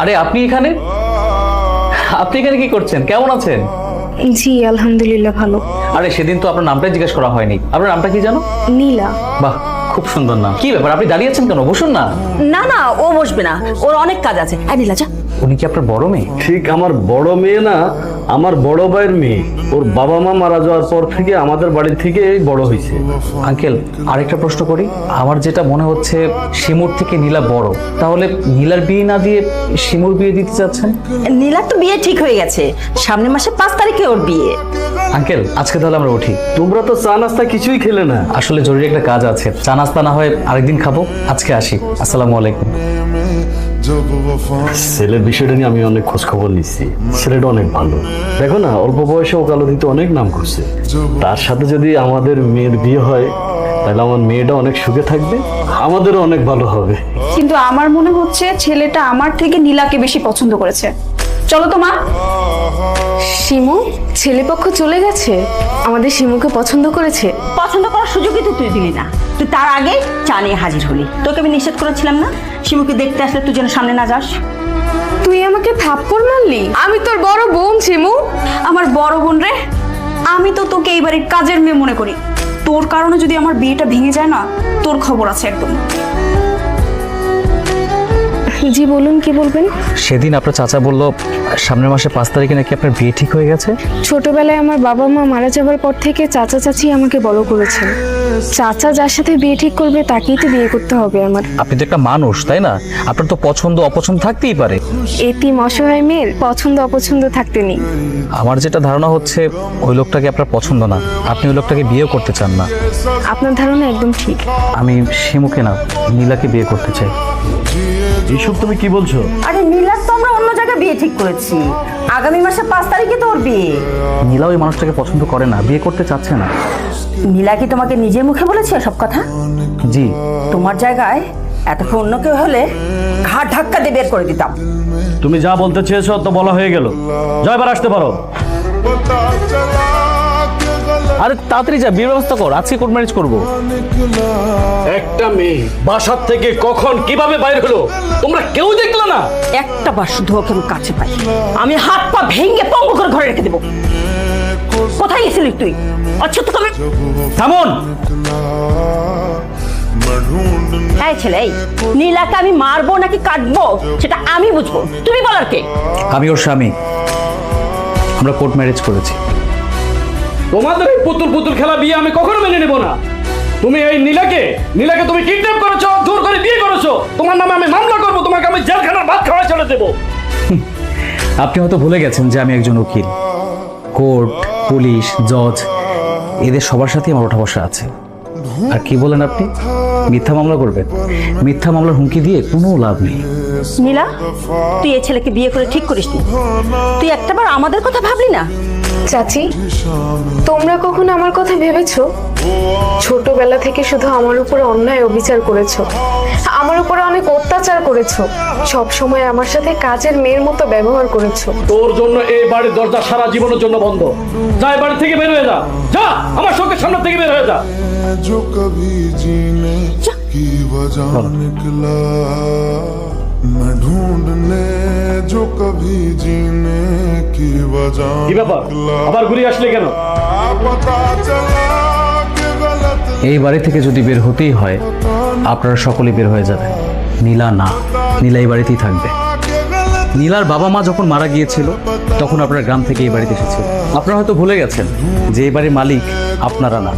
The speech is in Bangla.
আরে আপনি এখানে কি করছেন? কেমন আছেন? জি আলহামদুলিল্লাহ ভালো। আরে সেদিন তো আপনার নামটাই জিজ্ঞেস করা হয়নি। আপনার নামটা কি জানো? নীলা। বাহ, খুব সুন্দর নাম। কি ব্যাপার, আপনি দাঁড়িয়ে আছেন কেন? বসুন না। না না, ও বসবে না, ওর অনেক কাজ আছে। নীলা যা। উনি কি আপনার বড় মেয়ে? ঠিক আমার বড় মেয়ে না, আমার বড় ভাইয়ের মেয়ে। ওর বাবা মা মারা যাওয়ার পর থেকে আমাদের বাড়ি থেকে বড় হয়েছে। আঙ্কেল, আরেকটা প্রশ্ন করি। আমার যেটা মনে হচ্ছে শিমুর থেকে নীলা বড়, তাহলে নীলার বিয়ে না দিয়ে শিমুর বিয়ে দিতে চাচ্ছেন? নীলার তো বিয়ে ঠিক হয়ে গেছে, সামনের মাসে 5 তারিখে ওর বিয়ে। আঙ্কেল, আজকে তাহলে আমরা উঠি। তোমরা তো চা নাস্তা কিছুই খেলে না। আসলে জরুরি একটা কাজ আছে, চা নাস্তা না হয় আরেকদিন খাবো। আজকে আসি। আসসালামু আলাইকুম। ছেলের বিষয়টা নিয়ে আমি অনেক খোঁজ খবর নিচ্ছি। ছেলেটা অনেক ভালো। দেখো না, অল্প বয়সে ওকালতিতে অনেক নাম করছে। তার সাথে যদি আমাদের মেয়ের বিয়ে হয়, তাহলে আমার মেয়েটা অনেক সুখে থাকবে, আমাদেরও অনেক ভালো হবে। কিন্তু আমার মনে হচ্ছে ছেলেটা আমার থেকে নীলাকে বেশি পছন্দ করেছে। চলো তো মা। শিমু, ছেলেপক্ষ চলে গেছে, আমাদের শিমুকে পছন্দ করেছে। পছন্দ করার সুযোগই তো তুই দিলি না। তুই তার আগে চা নিয়ে হাজির হলি। তোকে আমি নিষেধ করেছিলাম না, শিমুকে দেখতে আসলে তুই যেন সামনে না যাস। তুই আমাকে থাপ্পড় মারলি? আমি তোর বড় বোন শিমু। আমার বড় বোন রে, আমি তো তোকে এই বাড়ির কাজের মেয়ে মনে করি। তোর কারণে যদি আমার বিয়েটা ভেঙে যায় না, তোর খবর আছে একদম। জি বলুন, কি বলবেন? সেদিন আপনার চাচা বলল সামনের মাসে 5 তারিখে নাকি আপনার বিয়ে ঠিক হয়ে গেছে। ছোটবেলায় আমার বাবা মা মারা যাবার পর থেকে চাচা চাচি আমাকে বড় করেছেন। চাচা যার সাথে বিয়ে ঠিক করবে তাকেই তো বিয়ে করতে হবে আমার। আপনি তো একটা মানুষ, তাই না? আপনার তো পছন্দ অপছন্দ থাকতেই পারে। এতিম অসহায় মেয়ের পছন্দ অপছন্দ থাকতে নেই। আমার যেটা ধারণা হচ্ছে ওই লোকটাকে আপনার পছন্দ না, আপনি ওই লোকটাকে বিয়ে করতে চান না। আপনার ধারণা একদম ঠিক। আমি শিমুকে না, নীলাকে বিয়ে করতে চাই। এইসব তুমি কি বলছো? আরে নীলার তো আমরা অন্য জায়গায় বিয়ে ঠিক করেছি। আগামী মাসে 5 তারিখে তো ওর বিয়ে। নীলা ওই মানুষটাকে পছন্দ করে না, বিয়ে করতে চাচ্ছে না। নীলা কি তোমাকে নিজের মুখে বলেছে সব কথা? জি। তোমার জায়গায় এতক্ষণ অন্য কেউ হলে ঘাট ধাক্কা দিয়ে বের করে দিতাম। তুমি যা বলতে চেয়েছো তো বলা হয়ে গেল। জয়বার আসতে পারো। আরে তাড়াতাড়ি যা, বিয়ের ব্যবস্থা কর, আজকে কোর্ট ম্যারেজ করবো। একটা মেয়ে বাসার থেকে কখন কিভাবে বাইরে হলো তোমরা কেউ দেখলে না? একটা বার শুধু ওকে আমি কাছে পাই, আমি হাত পা ভেঙে পঙ্গু করে ঘরে রেখে দেবো। কোথায় গেছিলি তুই? আচ্ছা তো তুমি থামুন। এই ছেলে, এই নীলাকে আমি মারবো নাকি কাটবো সেটা আমি বুঝবো, তুমি বলার কে? আমি ওর স্বামী, আমরা কোর্ট ম্যারেজ করেছি। তোমাদের এই পুতুল পুতুল খেলা বিয়ে আমি কখনো মেনে নেব না। তুমি এই নীলাকে তুমি কিডন্যাপ করেছো, জোর করে বিয়ে করেছো। তোমার নামে আমি মামলা করবো, তোমাকে আমি জেলখানার ভাত খাওয়া ছেড়ে দেবো। আপনি হয়তো ভুলে গেছেন যে আমি একজন উকিল। কোর্ট, পুলিশ, জজ এদের সবার সাথে আমার ওঠা বসা আছে। আর কি বলেন আপনি? মিথ্যা মামলা করবেন? মিথ্যা মামলার হুমকি দিয়ে কোনো লাভ নেই। নীলা, তুই এই ছেলেকে বিয়ে করে ঠিক করিস নি। তুই একটাবার আমাদের কথা ভাবলি না? চাচি, তোমরা কখনো আমার কথা ভেবেছো? ছোটবেলা থেকে শুধু আমার উপরে অন্যায় অবিচার করেছো, আমার উপরে অনেক অত্যাচার করেছো, সব সময় আমার সাথে কাজের মেয়ের মতো ব্যবহার করেছো। তোর জন্য এই বাড়ির দরজা সারা জীবনের জন্য বন্ধ। যা, এই বাড়ি থেকে বের হয়ে যা। যা, আমার চোখের সামনে থেকে বের হয়ে যা। जो कभी जीने की वजह निकला, मैं ढूंढने जो कभी जीने की वजह কি ব্যাপার, আবার ঘুরে আসলে কেন? पता चला कि गलत এই বাড়ি থেকে যদি বের হতেই হয়, আপনারা সকলেই বের হয়ে যাবেন। নীলা না, নীলা এই বাড়িতেই থাকবে। নীলার বাবা মা যখন মারা গিয়েছিল তখন আপনারা গ্রাম থেকে এই বাড়িতে এসেছিল। আপনারা হয়তো ভুলে গেছেন যে এই বাড়ির মালিক আপনারা না,